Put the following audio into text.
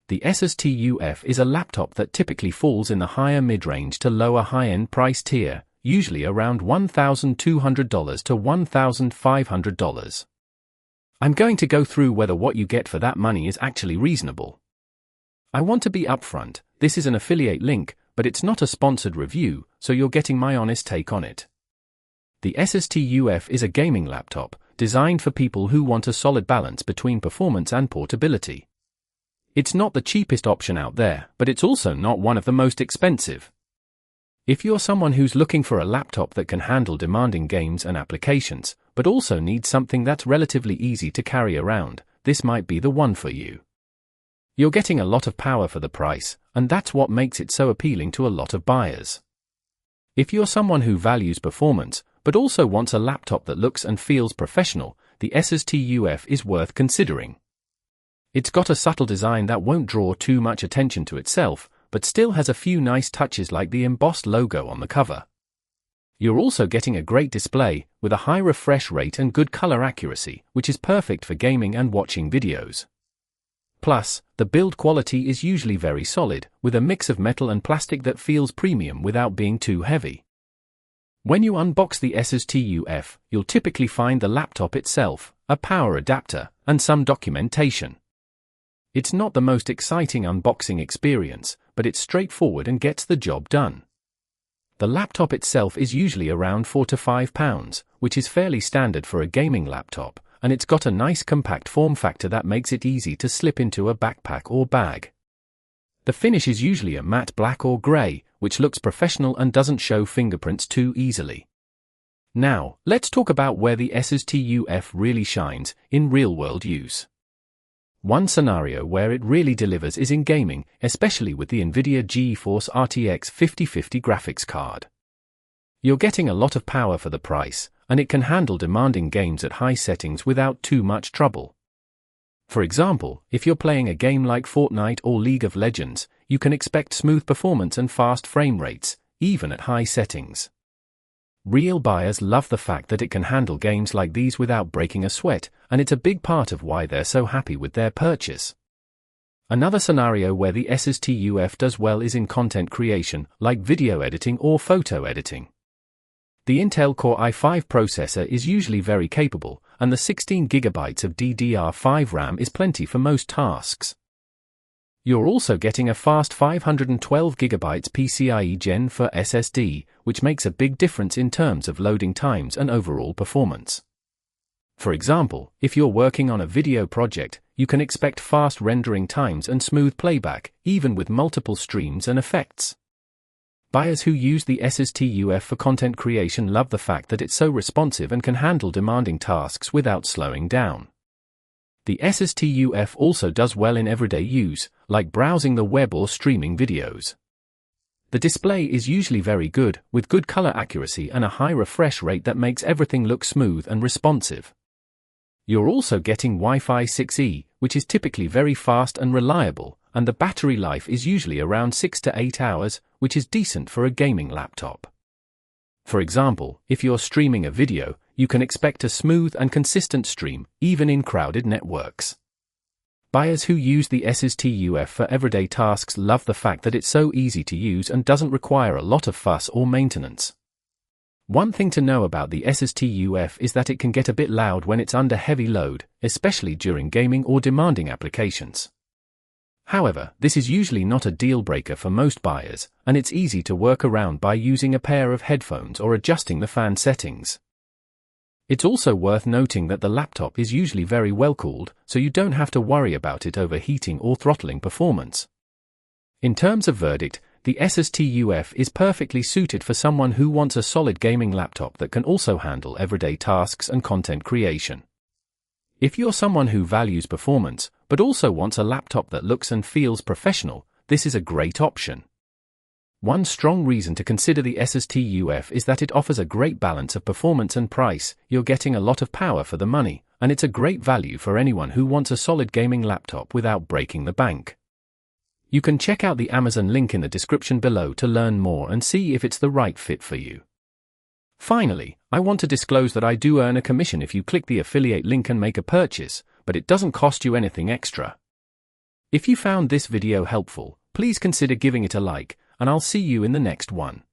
The ASUS TUF is a laptop that typically falls in the higher mid-range to lower high-end price tier, usually around $1,200 to $1,500. I'm going to go through whether what you get for that money is actually reasonable. I want to be upfront, this is an affiliate link, but it's not a sponsored review, so you're getting my honest take on it. The ASUS TUF is a gaming laptop, designed for people who want a solid balance between performance and portability. It's not the cheapest option out there, but it's also not one of the most expensive. If you're someone who's looking for a laptop that can handle demanding games and applications, but also needs something that's relatively easy to carry around, this might be the one for you. You're getting a lot of power for the price, and that's what makes it so appealing to a lot of buyers. If you're someone who values performance, but also wants a laptop that looks and feels professional, the ASUS TUF is worth considering. It's got a subtle design that won't draw too much attention to itself, but still has a few nice touches like the embossed logo on the cover. You're also getting a great display, with a high refresh rate and good color accuracy, which is perfect for gaming and watching videos. Plus, the build quality is usually very solid, with a mix of metal and plastic that feels premium without being too heavy. When you unbox the ASUS TUF, you'll typically find the laptop itself, a power adapter, and some documentation. It's not the most exciting unboxing experience, but it's straightforward and gets the job done. The laptop itself is usually around £4 to £5, which is fairly standard for a gaming laptop, and it's got a nice compact form factor that makes it easy to slip into a backpack or bag. The finish is usually a matte black or grey, which looks professional and doesn't show fingerprints too easily. Now, let's talk about where the ASUS TUF really shines in real-world use. One scenario where it really delivers is in gaming, especially with the NVIDIA GeForce RTX 5050 graphics card. You're getting a lot of power for the price, and it can handle demanding games at high settings without too much trouble. For example, if you're playing a game like Fortnite or League of Legends, you can expect smooth performance and fast frame rates, even at high settings. Real buyers love the fact that it can handle games like these without breaking a sweat, and it's a big part of why they're so happy with their purchase. Another scenario where the ASUS TUF does well is in content creation, like video editing or photo editing. The Intel Core i5 processor is usually very capable, and the 16GB of DDR5 RAM is plenty for most tasks. You're also getting a fast 512GB PCIe Gen4 SSD, which makes a big difference in terms of loading times and overall performance. For example, if you're working on a video project, you can expect fast rendering times and smooth playback, even with multiple streams and effects. Buyers who use the ASUS TUF for content creation love the fact that it's so responsive and can handle demanding tasks without slowing down. The ASUS TUF also does well in everyday use, like browsing the web or streaming videos. The display is usually very good, with good color accuracy and a high refresh rate that makes everything look smooth and responsive. You're also getting Wi-Fi 6E, which is typically very fast and reliable, and the battery life is usually around 6 to 8 hours, which is decent for a gaming laptop. For example, if you're streaming a video, you can expect a smooth and consistent stream, even in crowded networks. Buyers who use the ASUS TUF for everyday tasks love the fact that it's so easy to use and doesn't require a lot of fuss or maintenance. One thing to know about the ASUS TUF is that it can get a bit loud when it's under heavy load, especially during gaming or demanding applications. However, this is usually not a deal breaker for most buyers, and it's easy to work around by using a pair of headphones or adjusting the fan settings. It's also worth noting that the laptop is usually very well cooled, so you don't have to worry about it overheating or throttling performance. In terms of verdict, the ASUS TUF is perfectly suited for someone who wants a solid gaming laptop that can also handle everyday tasks and content creation. If you're someone who values performance, but also wants a laptop that looks and feels professional, this is a great option. One strong reason to consider the ASUS TUF is that it offers a great balance of performance and price. You're getting a lot of power for the money, and it's a great value for anyone who wants a solid gaming laptop without breaking the bank. You can check out the Amazon link in the description below to learn more and see if it's the right fit for you. Finally, I want to disclose that I do earn a commission if you click the affiliate link and make a purchase, but it doesn't cost you anything extra. If you found this video helpful, please consider giving it a like, and I'll see you in the next one.